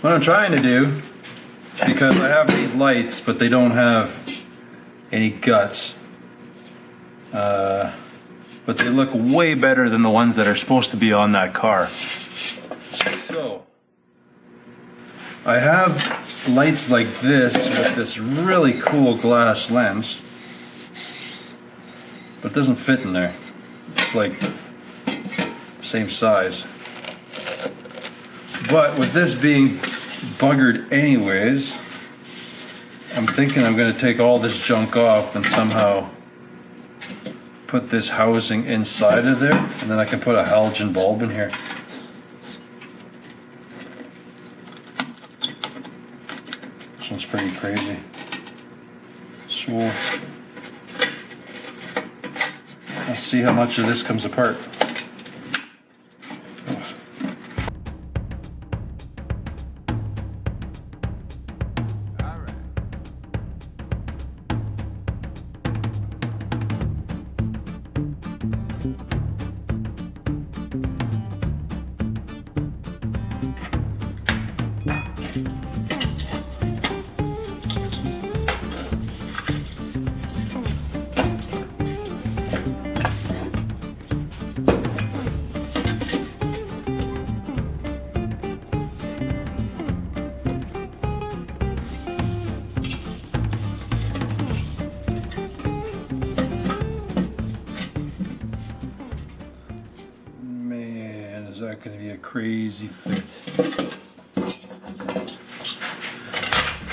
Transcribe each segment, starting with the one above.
What I'm trying to do, because I have these lights, but they don't have any guts, but they look way better than the ones that are supposed to be on that car. So, I have lights like this with this really cool glass lens, but it doesn't fit in there. It's like the same size. But with this being buggered anyways, I'm thinking I'm going to take all this junk off and somehow put this housing inside of there, and then I can put a halogen bulb in here. This one's pretty crazy. So let's see how much of this comes apart. Is that going to be a crazy fit?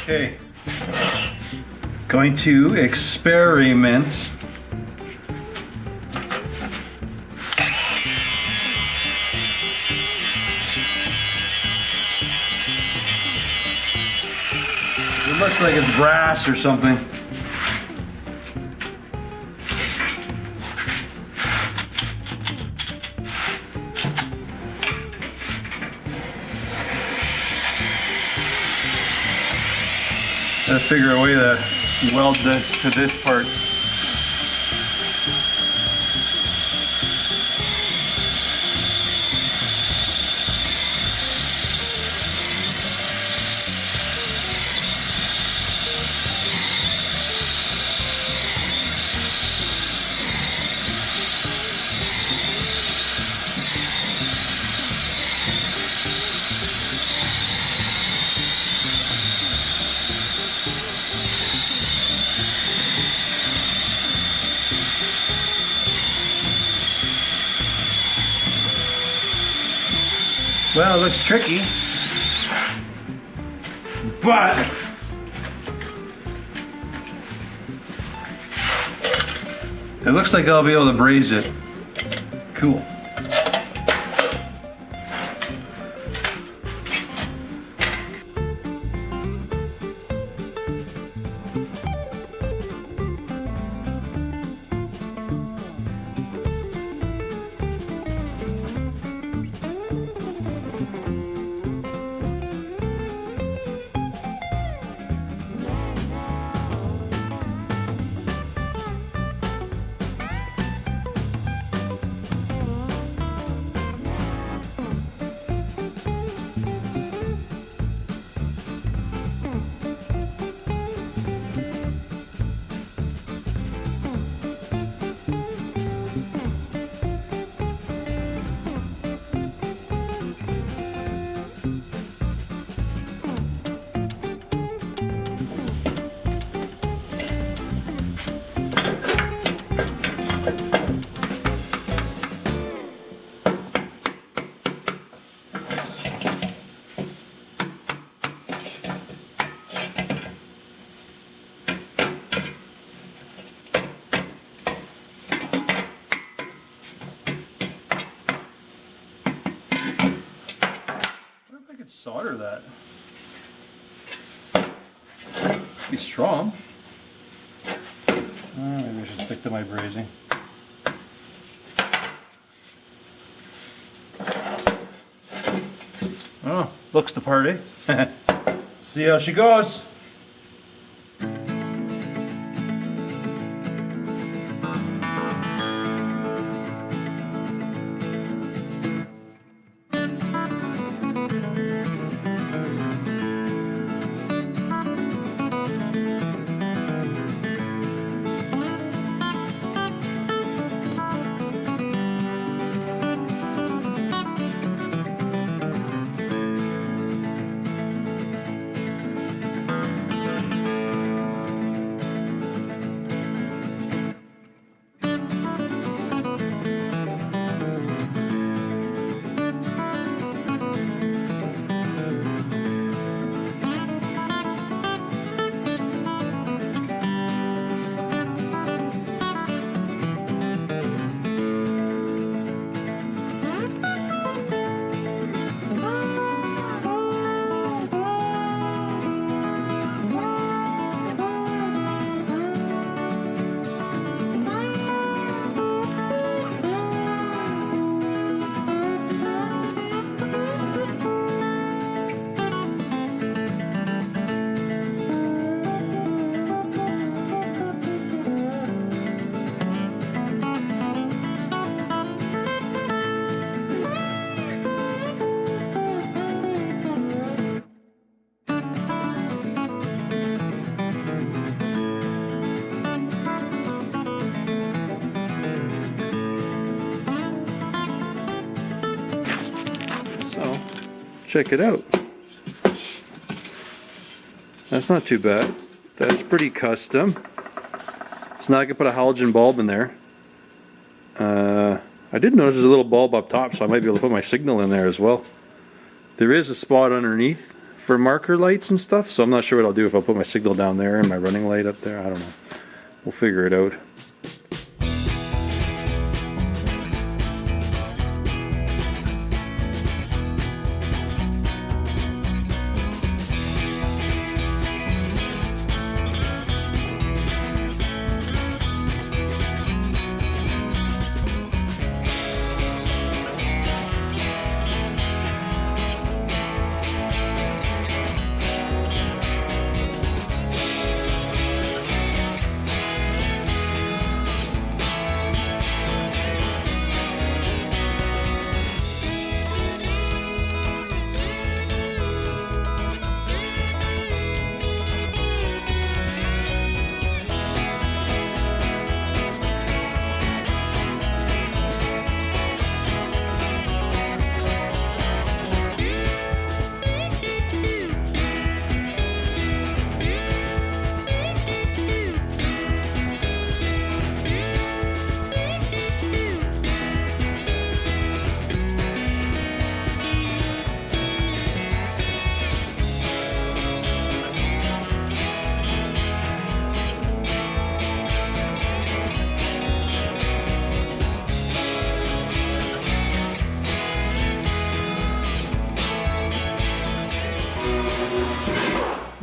Okay, going to experiment. It looks like it's brass or something. Gotta figure a way to weld this to this part. Well, it looks tricky, but it looks like I'll be able to braze it. Cool. Solder that. Be strong. Maybe I should stick to my brazing. Oh, looks the part, eh? See how she goes. check it out. That's not too bad. That's pretty custom. So now I can put a halogen bulb in there. I did notice there's a little bulb up top, so I might be able to put my signal in there as well. There is a spot underneath for marker lights and stuff, so I'm not sure what I'll do if I'll put my signal down there and my running light up there. I don't know. We'll figure it out.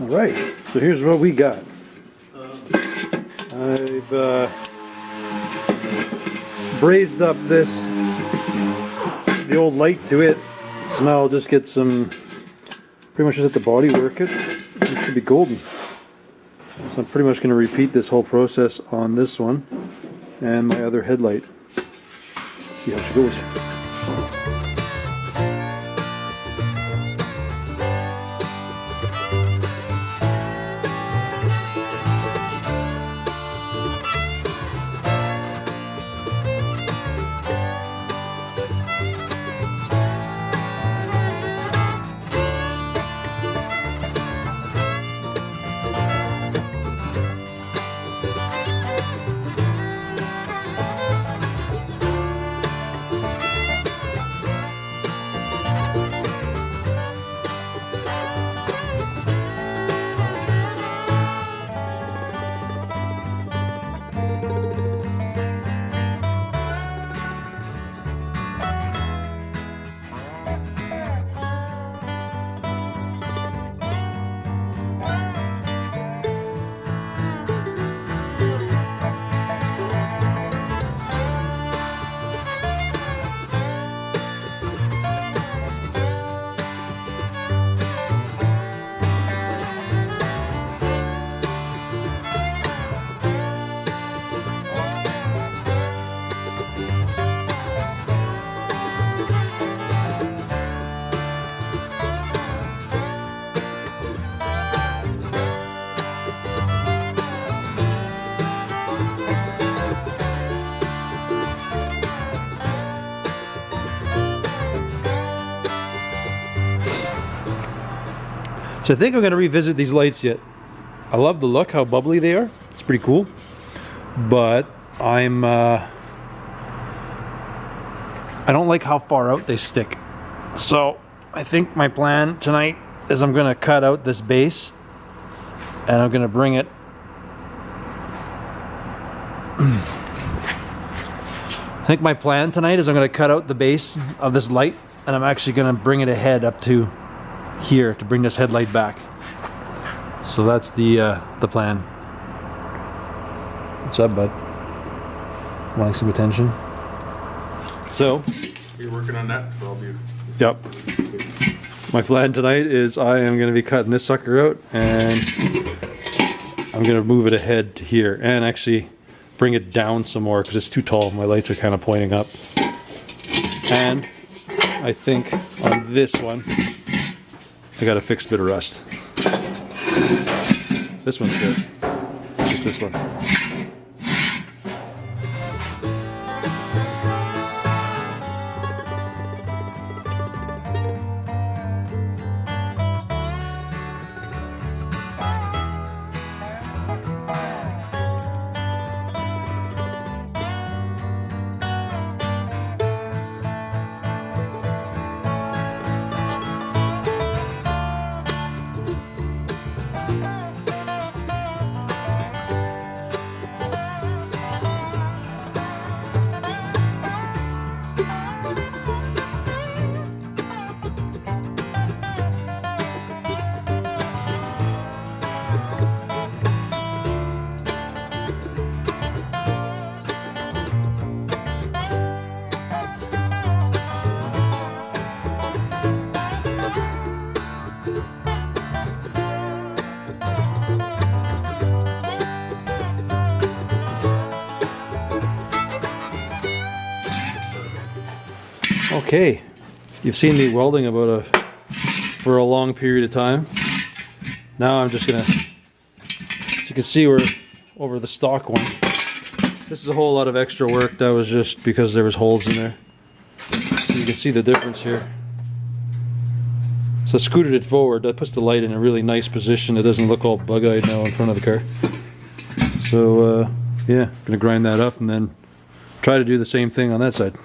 Alright, so here's what we got. I've brazed up the old light to it, so now I'll just get some, pretty much just let the body work it. It should be golden. So I'm pretty much going to repeat this whole process on this one and my other headlight. See how she goes. So I think I'm going to revisit these lights yet. I love the look, how bubbly they are. It's pretty cool. But I don't like how far out they stick. So I think my plan tonight is I'm going to cut out this base and I'm going to bring it I think my plan tonight is I'm going to cut out the base of this light and I'm actually going to bring it ahead up to here to bring this headlight back. So that's the plan. What's up, bud? Wanting some attention? So you're working on that, so I'll be. Yep. My plan tonight is I am going to be cutting this sucker out and I'm going to move it ahead to here and actually bring it down some more because it's too tall. My lights are kind of pointing up. And I think on this one I got a fixed bit of rust. This one's good. Just this one. Okay, you've seen me welding for a long period of time. Now I'm just gonna, as you can see, we're over the stock one. This is a whole lot of extra work. That was just because there was holes in there. So you can see the difference here. So I scooted it forward. That puts the light in a really nice position. It doesn't look all bug-eyed now in front of the car. So yeah, gonna grind that up and then try to do the same thing on that side.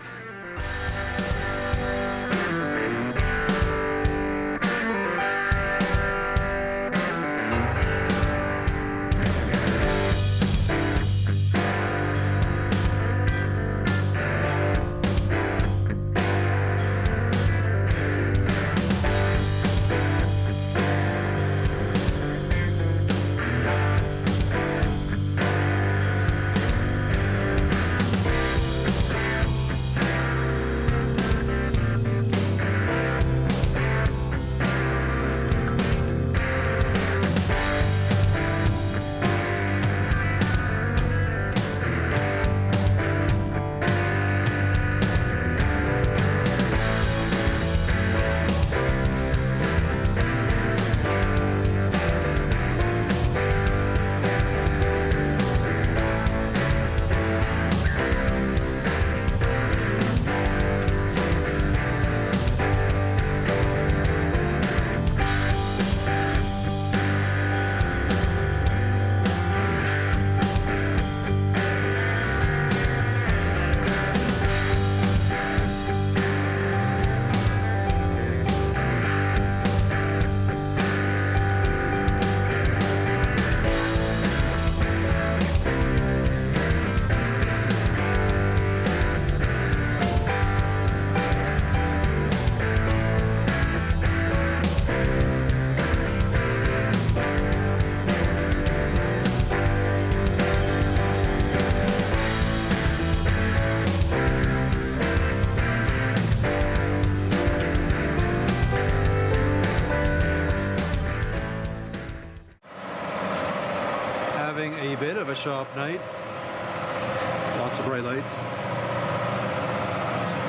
Having a bit of a shop night. Lots of bright lights.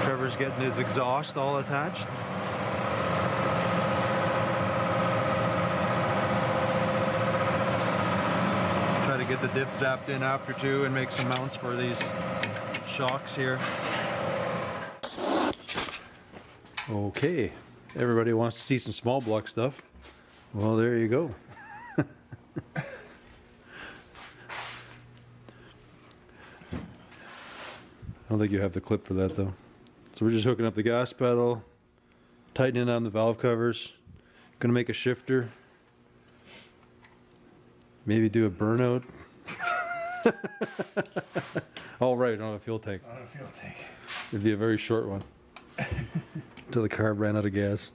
Trevor's getting his exhaust all attached. Try to get the dip zapped in after too and make some mounts for these shocks here. Okay, everybody wants to see some small block stuff. Well, there you go. I don't think you have the clip for that though. So we're just hooking up the gas pedal, tightening on the valve covers, gonna make a shifter, maybe do a burnout. All right, on a fuel tank. On a fuel tank. It'd be a very short one until the car ran out of gas.